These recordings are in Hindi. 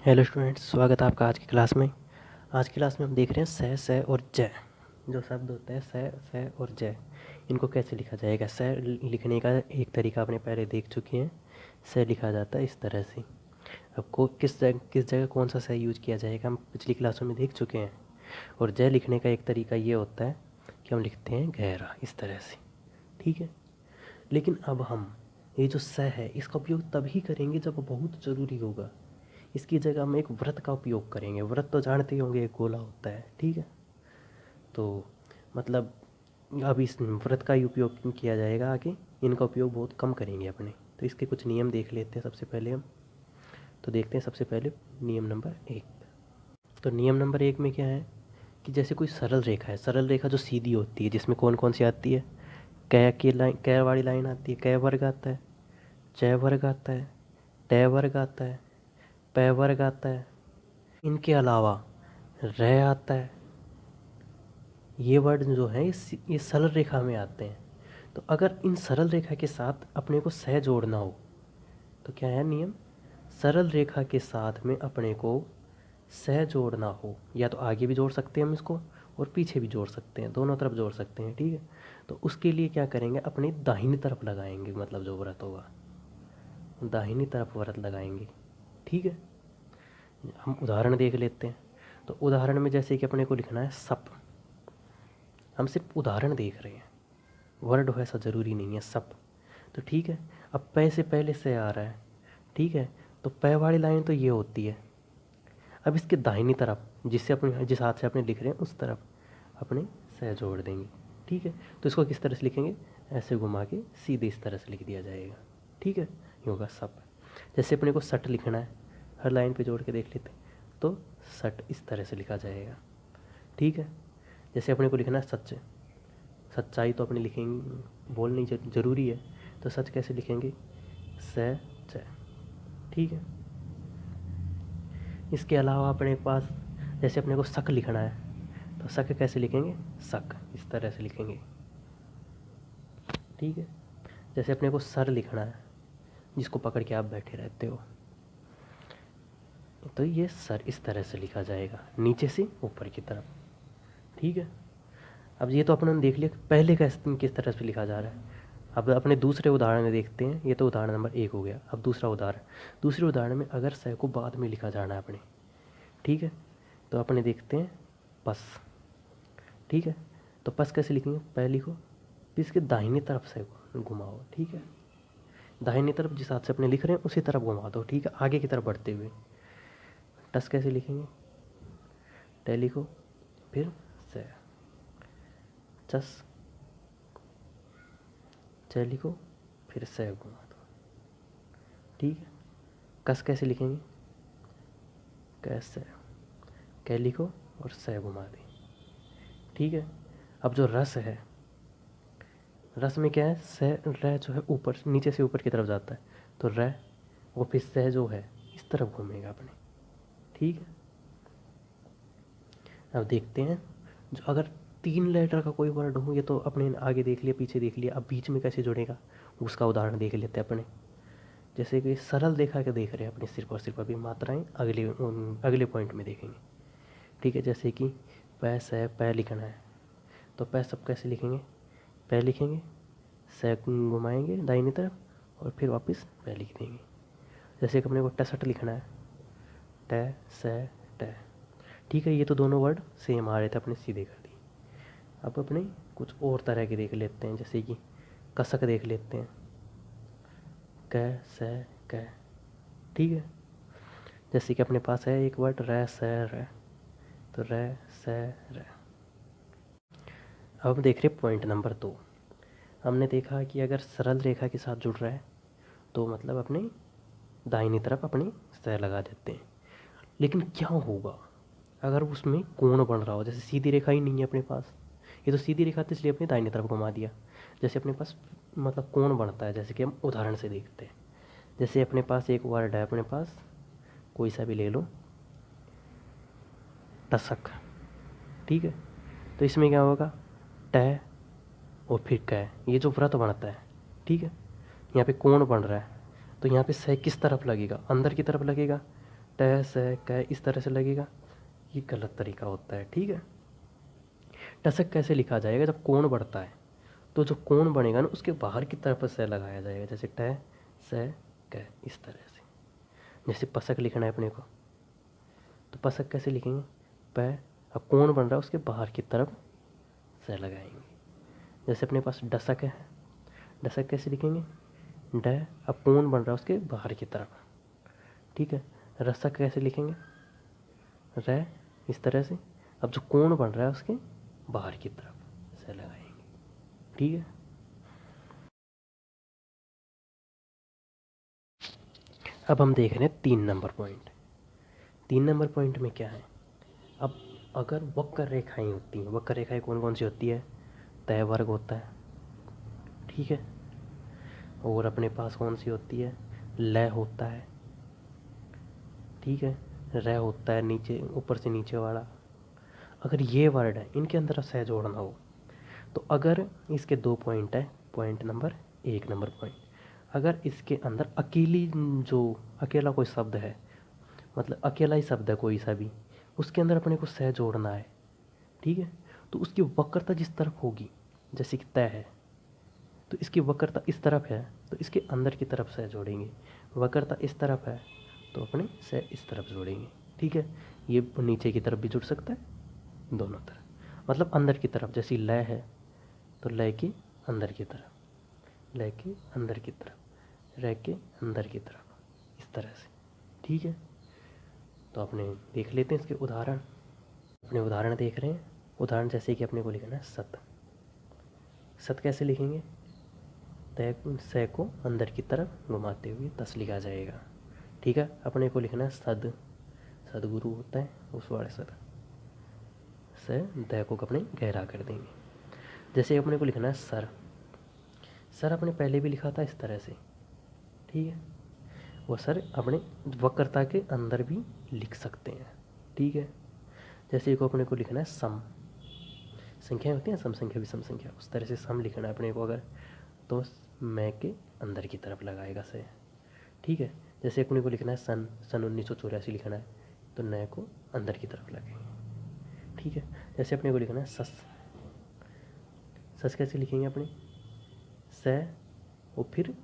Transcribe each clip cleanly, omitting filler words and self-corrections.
हेलो स्टूडेंट्स, स्वागत है आपका आज की क्लास में। आज की क्लास में हम देख रहे हैं स और जय। जो शब्द होता है स और जय, इनको कैसे लिखा जाएगा। स लिखने का एक तरीका अपने पहले देख चुके हैं। स लिखा जाता है इस तरह से। आपको किस जगह कौन सा स यूज किया जाएगा हम पिछली क्लासों में देख चुके हैं। और जय लिखने का एक तरीका ये होता है कि हम लिखते हैं गहरा इस तरह से। ठीक है, लेकिन अब हम ये जो स है इसका उपयोग तभी करेंगे जब बहुत ज़रूरी होगा। इसकी जगह हम एक वृत्त का उपयोग करेंगे। वृत्त तो जानते ही होंगे, एक गोला होता है। ठीक है, तो मतलब अब इस वृत्त का ही उपयोग किया जाएगा आगे। इनका उपयोग बहुत कम करेंगे अपने। तो इसके कुछ नियम देख लेते हैं सबसे पहले हम। तो देखते हैं सबसे पहले नियम नंबर 1। तो नियम नंबर 1 में क्या है कि जैसे कोई सरल रेखा है, सरल रेखा जो सीधी होती है, जिसमें कौन कौन सी आती है, कै की लाइन, कै वाली लाइन आती है, कै वर्ग आता है, च वर्ग आता है, ट वर्ग आता है, पै वर्ग आता है। इनके अलावा रह आता है। ये वर्ड जो हैं ये सरल रेखा में आते हैं। तो अगर इन सरल रेखा के साथ अपने को सह जोड़ना हो तो क्या है नियम, सरल रेखा के साथ में अपने को सह जोड़ना हो, या तो आगे भी जोड़ सकते हैं हम इसको और पीछे भी जोड़ सकते हैं, दोनों तरफ जोड़ सकते हैं। ठीक है, तो उसके लिए क्या करेंगे, अपनी दाहिनी तरफ लगाएंगे। मतलब जो व्रत होगा दाहिनी तरफ व्रत लगाएंगे। ठीक है, हम उदाहरण देख लेते हैं। तो उदाहरण में जैसे कि अपने को लिखना है सप। हम सिर्फ उदाहरण देख रहे हैं, वर्ड हो ऐसा ज़रूरी नहीं है, सप। तो ठीक है, अब पै से पहले से आ रहा है। ठीक है, तो पै वाली लाइन तो ये होती है। अब इसके दाहिनी तरफ जिस हाथ से अपने लिख रहे हैं उस तरफ अपने सह जोड़ देंगे। ठीक है, तो इसको किस तरह से लिखेंगे, ऐसे घुमा के सीधे इस तरह से लिख दिया जाएगा। ठीक है, ये होगा सप। जैसे अपने को सट लिखना है, हर लाइन पे जोड़ के देख लेते हैं। तो सट इस तरह से लिखा जाएगा। ठीक है, जैसे अपने को लिखना है सच, सच्चाई तो अपने लिखेंगे, बोलनी ज़रूरी है। तो सच कैसे लिखेंगे, स च। ठीक है, इसके अलावा अपने पास जैसे अपने को शक लिखना है तो शक कैसे लिखेंगे, शक इस तरह से लिखेंगे। ठीक है, जैसे अपने को सर लिखना है, जिसको पकड़ के आप बैठे रहते हो, तो ये सर इस तरह से लिखा जाएगा, नीचे से ऊपर की तरफ। ठीक है, अब ये तो अपने देख लिया पहले का किस तरह से लिखा जा रहा है। अब अपने दूसरे उदाहरण में देखते हैं। ये तो उदाहरण नंबर 1 हो गया। अब दूसरा उदाहरण, दूसरे उदाहरण में अगर स को बाद में लिखा जाना है अपने। ठीक है, तो अपने देखते हैं पस। ठीक है, तो पस कैसे लिखेंगे, पहले लिखो, फिर इसके दाहिनी तरफ से घुमाओ। ठीक है, दाहिनी तरफ जिस हाथ से अपने लिख रहे हैं उसी तरफ घुमा दो। ठीक है, आगे की तरफ बढ़ते हुए। टस कैसे लिखेंगे, टे लिखो, फिर से, चस, च लिखो, फिर से घुमा दो। ठीक है, कस कैसे लिखेंगे, कैसे, कै लिखो और से घुमा दें। ठीक है, अब जो रस है, रस में क्या है, से र जो है ऊपर नीचे से ऊपर की तरफ जाता है, तो र वो फिर से जो है इस तरफ घूमेगा अपने। ठीक है, अब देखते हैं जो अगर 3 लेटर का कोई वर्ड हो, ये तो अपने आगे देख लिया पीछे देख लिया, अब बीच में कैसे जुड़ेगा उसका उदाहरण देख लेते हैं अपने। जैसे कि सरल देखा के देख रहे हैं अपने, सिर्फ और सिर्फ अभी मात्राएं अगले पॉइंट में देखेंगे। ठीक है, जैसे कि पैस है, पै लिखना है तो पै सब कैसे लिखेंगे, पै लिखेंगे, से घुमाएंगे दाहिनी तरफ और फिर वापस पै लिख देंगे। जैसे कि अपने को टसट लिखना है, ट से ट। ठीक है, ये तो दोनों वर्ड सेम आ रहे थे, अपने सीधे कर दिए। अब अपने कुछ और तरह के देख लेते हैं, जैसे कि कसक देख लेते हैं, क से क। ठीक है, जैसे कि अपने पास है एक वर्ड र से र, तो र से र। अब हम देख रहे पॉइंट नंबर 2। हमने देखा कि अगर सरल रेखा के साथ जुड़ रहा है तो मतलब अपने दाहिनी तरफ अपनी सह लगा देते हैं। लेकिन क्या होगा अगर उसमें कोण बन रहा हो, जैसे सीधी रेखा ही नहीं है अपने पास, ये तो सीधी रेखा थी इसलिए अपनी दाहिनी तरफ घुमा दिया। जैसे अपने पास मतलब कोण बनता है, जैसे कि हम उदाहरण से देखते हैं। जैसे अपने पास एक वर्ड है, अपने पास कोई सा भी ले लो, टसक। ठीक है, तो इसमें क्या होगा, ट और फिर कै, ये जो व्रत बनता है। ठीक है, यहाँ पे कोण बन रहा है तो यहाँ पे सह किस तरफ लगेगा, अंदर की तरफ लगेगा, ट से क इस तरह से लगेगा, ये गलत तरीका होता है। ठीक है, टसक कैसे लिखा जाएगा? जब कोण बढ़ता है तो जो कोण बनेगा ना उसके बाहर की तरफ से लगाया जाएगा, जैसे ट से क इस तरह से। जैसे पसक लिखना है अपने को, तो पसक कैसे लिखेंगे? प, अब कोण बन रहा है उसके बाहर की तरफ से लगाएंगे। जैसे अपने पास डसक है, डसक कैसे लिखेंगे? ड, अब कोण बन रहा है उसके बाहर की तरफ। ठीक है, रसक कैसे लिखेंगे? र, इस तरह से, अब जो कोण बन रहा है उसके बाहर की तरफ से लगाएंगे। ठीक है, अब हम देख रहे हैं 3 नंबर पॉइंट। 3 नंबर पॉइंट में क्या है? अब अगर वक्र रेखाएं होती हैं, वक्र रेखाएं कौन कौन सी होती है? तय वर्ग होता है, ठीक है, और अपने पास कौन सी होती है? लय होता है, ठीक है, र होता है नीचे, ऊपर से नीचे वाला। अगर ये वर्ड है इनके अंदर सह जोड़ना हो, तो अगर इसके 2 पॉइंट है, पॉइंट नंबर 1 नंबर पॉइंट, अगर इसके अंदर अकेली, जो अकेला कोई शब्द है, मतलब अकेला ही शब्द है कोई सा भी, उसके अंदर अपने को सह जोड़ना है, ठीक है, तो उसकी वक्रता जिस तरफ होगी, जैसे कि तय है तो इसकी वक्रता इस तरफ है, तो इसके अंदर की तरफ सह जोड़ेंगे। वक्रता इस तरफ है तो अपने सह इस तरफ जोड़ेंगे। ठीक है, ये नीचे की तरफ भी जुड़ सकता है, दोनों तरफ, मतलब अंदर की तरफ। जैसे लय है तो लय के अंदर की तरफ, लय के अंदर की तरफ, रह के अंदर की तरफ, इस तरह से। ठीक है, तो अपने देख लेते हैं इसके उदाहरण। अपने उदाहरण देख रहे हैं। उदाहरण जैसे कि अपने को लिखना है सत। सत कैसे लिखेंगे? तय से को अंदर की तरफ घुमाते हुए तस लिखा जाएगा। ठीक है, अपने को लिखना है सद। सदगुरु होता है उस वाले सद से दय को अपने गहरा कर देंगे। जैसे अपने को लिखना है सर। सर अपने पहले भी लिखा था इस तरह से, ठीक है, वो सर अपने वक्रता के अंदर भी लिख सकते हैं। ठीक है, जैसे को अपने को लिखना है सम। संख्या होती है सम संख्या विषम संख्या, उस तरह से सम लिखना है अपने को अगर, तो मैं के अंदर की तरफ लगाएगा से। ठीक है, जैसे अपने को लिखना है सन, सन 1984 लिखना है, तो नए को अंदर की तरफ लगाएंगे। ठीक है, जैसे अपने को लिखना है सस। सस कैसे लिखेंगे अपने? स, और फिर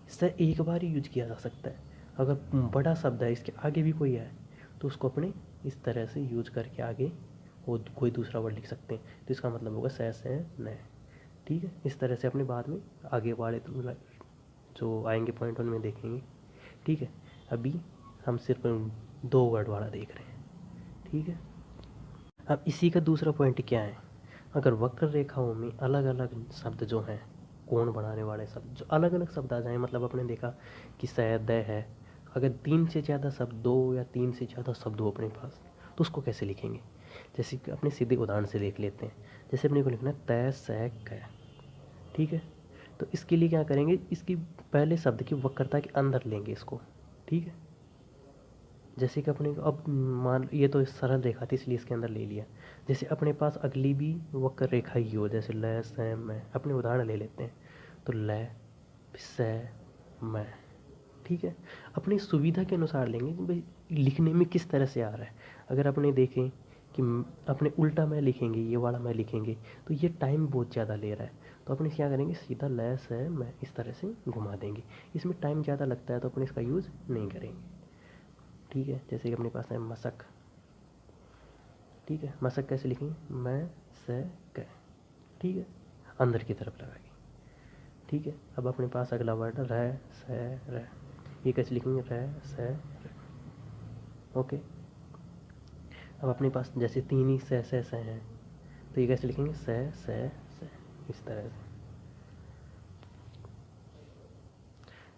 स एक बार ही यूज किया जा सकता है। अगर बड़ा शब्द है इसके आगे भी कोई है तो उसको अपने इस तरह से यूज करके आगे वो कोई दूसरा वर्ड लिख सकते हैं, तो इसका मतलब होगा से न। ठीक है, इस तरह से अपने बाद में आगे वाले जो आएंगे पॉइंट उनमें देखेंगे। ठीक है, अभी हम सिर्फ 2 वर्ड वाला देख रहे हैं। ठीक है, अब इसी का दूसरा पॉइंट क्या है? अगर वक्र रेखाओं में अलग अलग शब्द जो हैं, कोण बनाने वाले शब्द, जो अलग अलग शब्द आ जाएं, मतलब अपने देखा कि स द है, अगर 3 से ज़्यादा शब्द, 2 या 3 से ज़्यादा शब्द हो अपने पास, तो उसको कैसे लिखेंगे? जैसे कि अपने सीधे उदाहरण से देख लेते हैं। जैसे अपने को लिखना है तय स क, ठीक है, तो इसके लिए क्या करेंगे? इसकी पहले शब्द की वक्रता के अंदर लेंगे इसको। ठीक है, जैसे कि अपने अब मान, ये तो सरल रेखा थी इसलिए इसके अंदर ले लिया। जैसे अपने पास अगली भी वक्र रेखा ही हो, जैसे ल स मैं, अपने उदाहरण ले लेते हैं, तो ल स मैं। ठीक है, अपनी सुविधा के अनुसार लेंगे कि भाई लिखने में किस तरह से आ रहा है। अगर अपने देखें कि अपने उल्टा मैं लिखेंगे, ये वाला मैं लिखेंगे, तो ये टाइम बहुत ज़्यादा ले रहा है, तो अपने क्या करेंगे? सीधा ल स मैं इस तरह से घुमा देंगे। इसमें टाइम ज़्यादा लगता है तो अपने इसका यूज़ नहीं करेंगे। ठीक है, जैसे कि अपने पास है मशक। ठीक है, मशक कैसे लिखेंगे? मैं से क, ठीक है, अंदर की तरफ लगाएंगे। ठीक है, अब अपने पास अगला वर्ड रह से रह, ये कैसे लिखेंगे? रह से रह। ओके, अब अपने पास जैसे 3 ही से हैं, तो ये कैसे लिखेंगे? से इस तरह से।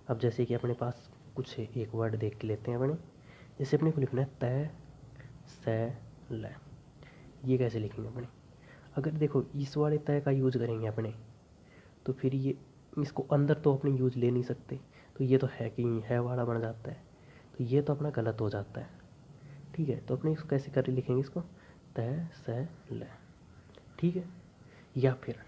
अब जैसे कि अपने पास कुछ एक वर्ड देख लेते हैं अपने, जैसे अपने को लिखना है तय से ल, ये कैसे लिखेंगे अपने? अगर देखो इस वाले तय का यूज करेंगे अपने, तो फिर ये इसको अंदर तो अपने यूज ले नहीं सकते, तो ये तो है कि है वाला बन जाता है, तो ये तो अपना गलत हो जाता है। ठीक है, तो अपने इसको कैसे कर लिखेंगे इसको? तय से ल। ठीक है, या फिर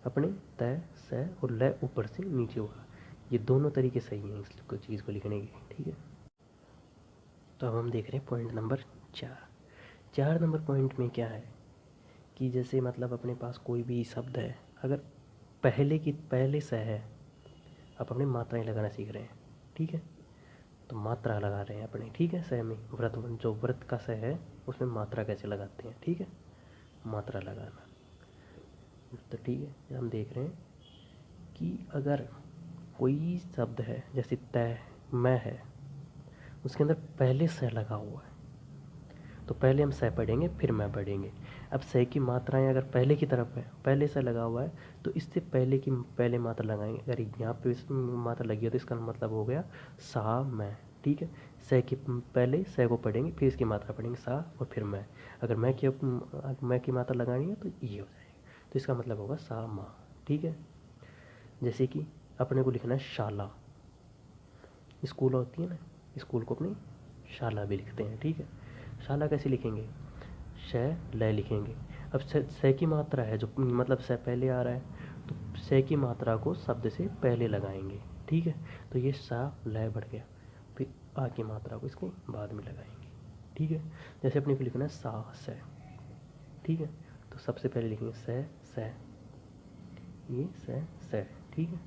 अपने तय से और ल ऊपर से नीचे वाला, ये दोनों तरीके सही हैं इस चीज़ को लिखने के। ठीक है, तो अब हम देख रहे हैं पॉइंट नंबर 4 नंबर पॉइंट में क्या है कि जैसे मतलब अपने पास कोई भी शब्द है, अगर पहले से है, अब अपने मात्राएं लगाना सीख रहे हैं, ठीक है। तो मात्रा लगा रहे हैं अपने, ठीक है। सह में जो व्रत का सह है उसमें मात्रा कैसे लगाते हैं, ठीक है, मात्रा लगाना। तो ठीक है, हम देख रहे हैं कि अगर कोई शब्द है जैसे तय मैं है, उसके अंदर पहले सह लगा हुआ है, तो पहले हम सह पढ़ेंगे फिर मैं पढ़ेंगे। अब सह की मात्राएं अगर पहले की तरफ है, पहले से लगा हुआ है, तो इससे पहले मात्रा लगाएंगे। अगर यहाँ पे मात्रा लगी है तो इसका मतलब हो गया सा मैं, ठीक है। सह की पहले सह को पढ़ेंगे, फिर इसकी मात्रा पढ़ेंगे सा और फिर मैं। अगर मैं की मात्रा लगानी है तो ये हो जाएगा, तो इसका मतलब होगा सा माँ, ठीक है। जैसे कि अपने को लिखना है शाला, स्कूल होती है ना, स्कूल को अपनी शाला भी लिखते हैं, ठीक है। शाला कैसे लिखेंगे, श ल लिखेंगे। अब से की मात्रा है, जो मतलब से पहले आ रहा है, तो से की मात्रा को शब्द से पहले लगाएंगे, ठीक है। तो ये सा ल बढ़ गया, फिर आ की मात्रा को इसके बाद में लगाएंगे, ठीक है। जैसे अपने को लिखना है सा से, ठीक है। तो सबसे पहले लिखेंगे से, ये से, ठीक है।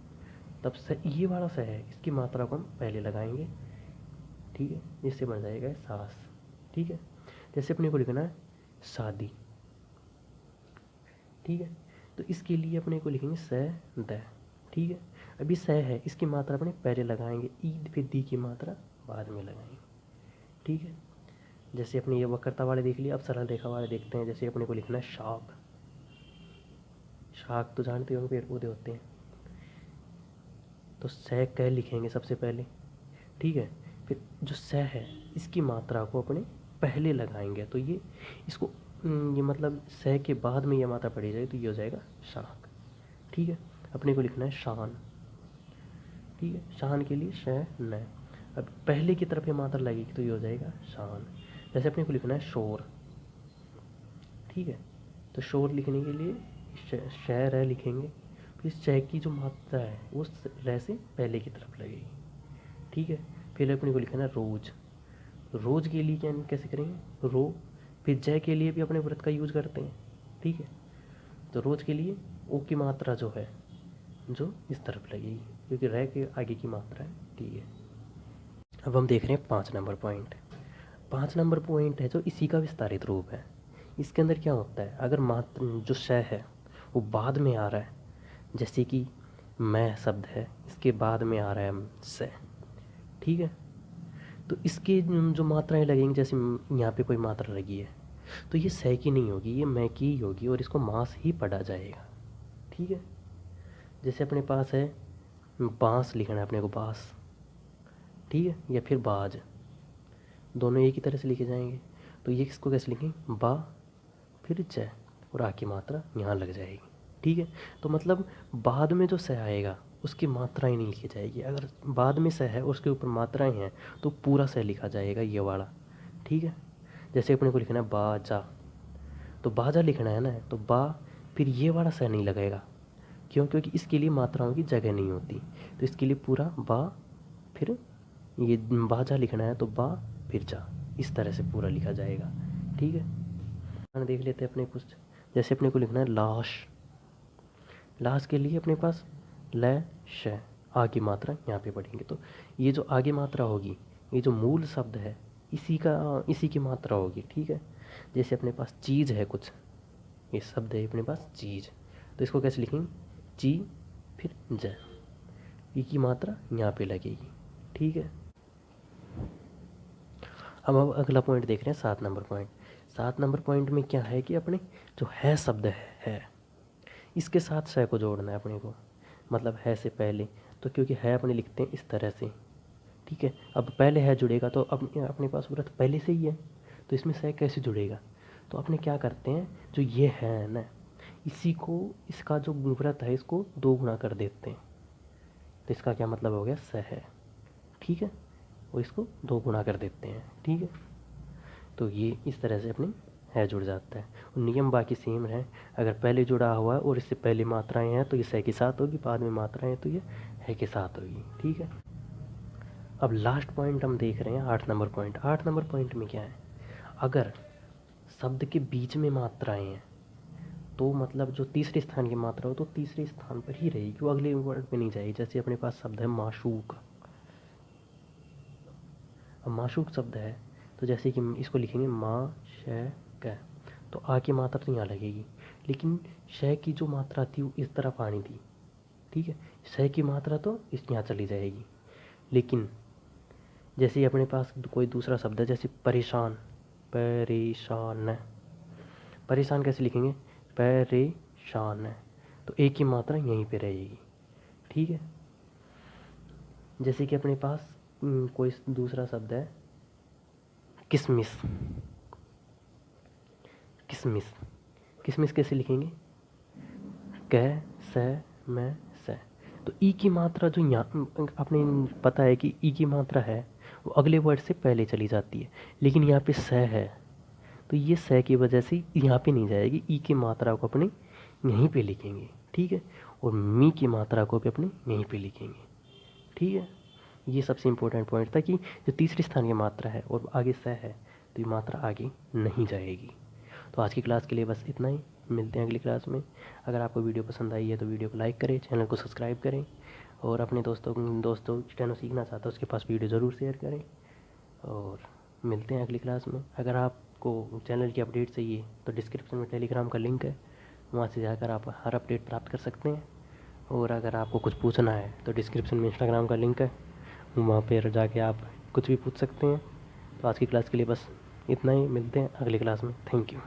तब से ये वाला से है, इसकी मात्रा को हम पहले लगाएंगे, ठीक है, जिससे बन जाएगा सास, ठीक है। जैसे अपने को लिखना है शादी, ठीक है। तो इसके लिए अपने को लिखेंगे स द, ठीक है। अभी स है, इसकी मात्रा अपने पहले लगाएंगे, ईद फिर दी की मात्रा बाद में लगाएंगे, ठीक है। जैसे अपने ये वक्रता वाले देख लिया, अब सरल रेखा वाले देखते हैं। जैसे अपने को लिखना है शाक, शाक तो जानते होंगे पेड़ पौधे होते हैं, तो स क लिखेंगे सबसे पहले, ठीक है। फिर जो स है, इसकी मात्रा को अपने पहले लगाएंगे, तो ये इसको ये मतलब स के बाद में ये मात्रा पढ़ी जाए तो ये हो जाएगा शाक, ठीक है। अपने को लिखना है शान, ठीक है। शान के लिए श न, अब पहले की तरफ ये मात्रा लगेगी तो ये हो जाएगा शान। जैसे अपने को लिखना है शोर, ठीक है। तो शोर लिखने के लिए श र लिखेंगे, फिर श की जो मात्रा है वो र से पहले की तरफ लगेगी, ठीक है। फिर अपने को लिखना है रोज, रोज के लिए क्या कैसे करेंगे, रो, फिर जय के लिए भी अपने व्रत का यूज करते हैं, ठीक है। तो रोज के लिए ओ की मात्रा जो है जो इस तरफ लगेगी, क्योंकि रह के आगे की मात्रा है, ठीक है। अब हम देख रहे हैं 5 नंबर पॉइंट। 5 नंबर पॉइंट है जो इसी का विस्तारित रूप है। इसके अंदर क्या होता है, अगर मात्रा जो श है वो बाद में आ रहा है, जैसे कि मैं शब्द है, इसके बाद में आ रहा है स, ठीक है। तो इसके जो मात्राएं लगेंगी, जैसे यहाँ पे कोई मात्रा लगी है, तो ये स की नहीं होगी, ये मैं की ही होगी और इसको मास ही पढ़ा जाएगा, ठीक है। जैसे अपने पास है बांस लिखना है अपने को, बांस, ठीक है, या फिर बाज, दोनों एक ही तरह से लिखे जाएंगे। तो ये किसको कैसे लिखेंगे, बा फिर ज और आ की मात्रा यहाँ लग जाएगी, ठीक है। तो मतलब बाद में जो स आएगा उसकी मात्राएं नहीं लिखी जाएगी। अगर बाद में स है उसके ऊपर मात्राएं हैं तो पूरा स लिखा जाएगा ये वाला, ठीक है। जैसे अपने को लिखना है बाजा, तो बाजा लिखना है ना, तो बा फिर ये वाला स नहीं लगेगा, क्यों, क्योंकि इसके लिए मात्राओं की जगह नहीं होती। तो इसके लिए पूरा बा फिर ये बाजा लिखना है तो बा फिर जा, इस तरह से पूरा लिखा जाएगा, ठीक है। देख लेते हैं अपने कुछ, जैसे अपने को लिखना है लाश, लाश के लिए अपने पास ल श, आ की मात्रा यहाँ पे पढ़ेंगे। तो ये जो आगे मात्रा होगी, ये जो मूल शब्द है इसी की मात्रा होगी, ठीक है। जैसे अपने पास चीज़ है, कुछ ये शब्द है अपने पास चीज़, तो इसको कैसे लिखेंगे, ची फिर ज, ई की मात्रा यहाँ पे लगेगी, ठीक है। अब हम अगला पॉइंट देख रहे हैं 7 नंबर पॉइंट। 7 नंबर पॉइंट में क्या है कि अपने जो है शब्द है इसके साथ श को जोड़ना है अपने को, मतलब है से पहले, तो क्योंकि है अपने लिखते हैं इस तरह से, ठीक है। अब पहले है जुड़ेगा तो अपने पास व्रत पहले से ही है, तो इसमें स कैसे जुड़ेगा, तो अपने क्या करते हैं, जो ये है ना, इसी को, इसका जो व्रत है इसको 2 गुना कर देते हैं, तो इसका क्या मतलब हो गया, स है, ठीक है, और इसको 2 गुना कर देते हैं, ठीक है। तो ये इस तरह से अपनी है जुड़ जाता है, और नियम बाकी सेम है। अगर पहले जुड़ा हुआ है और इससे पहले मात्राएं हैं तो ये स के साथ होगी, बाद में मात्राएं हैं तो ये है के साथ होगी, ठीक है। अब लास्ट पॉइंट हम देख रहे हैं 8 नंबर पॉइंट। 8 नंबर पॉइंट में क्या है, अगर शब्द के बीच में मात्राएं हैं तो मतलब जो तीसरे स्थान की मात्रा हो तो तीसरे स्थान पर ही रहेगी, वो अगले वर्ड में नहीं जाएगी। जैसे अपने पास शब्द है माशूक। अब माशूक शब्द है तो जैसे कि इसको लिखेंगे मा श क, तो आ की मात्रा तो यहाँ लगेगी, लेकिन श की जो मात्रा थी वो इस तरफ आनी थी, ठीक है। श की मात्रा तो इस यहाँ चली जाएगी। लेकिन जैसे अपने पास कोई दूसरा शब्द है, जैसे परेशान, परेशान, परेशान कैसे लिखेंगे, परेशान, तो एक की मात्रा यहीं पे रहेगी, ठीक है। जैसे कि अपने पास कोई दूसरा शब्द है किसमिस, किसमिस, किसमिस कैसे लिखेंगे, क स म स, तो ई की मात्रा जो यहाँ आपने पता है कि ई की मात्रा है वो अगले वर्ड से पहले चली जाती है, लेकिन यहाँ पे स है तो ये स की वजह से यहाँ पे नहीं जाएगी, ई की मात्रा को अपने यहीं पे लिखेंगे, ठीक है। और मी की मात्रा को भी अपने यहीं पे लिखेंगे, ठीक है। ये सबसे इम्पोर्टेंट पॉइंट था कि जो तीसरे स्थान की मात्रा है और आगे स है तो ये मात्रा आगे नहीं जाएगी। तो आज की क्लास के लिए बस इतना ही, मिलते हैं अगली क्लास में। अगर आपको वीडियो पसंद आई है तो वीडियो को लाइक करें, चैनल को सब्सक्राइब करें, और अपने दोस्तों स्टेनो सीखना चाहता है उसके पास वीडियो ज़रूर शेयर करें। और मिलते हैं अगली क्लास में। अगर आपको चैनल की अपडेट चाहिए तो डिस्क्रिप्शन में टेलीग्राम का लिंक है, वहाँ से जाकर आप हर अपडेट प्राप्त कर सकते हैं। और अगर आपको कुछ पूछना है तो डिस्क्रिप्शन में इंस्टाग्राम का लिंक है, वहाँ पर जाके आप कुछ भी पूछ सकते हैं। तो आज की क्लास के लिए बस इतना ही, मिलते हैं अगली क्लास में। Thank you.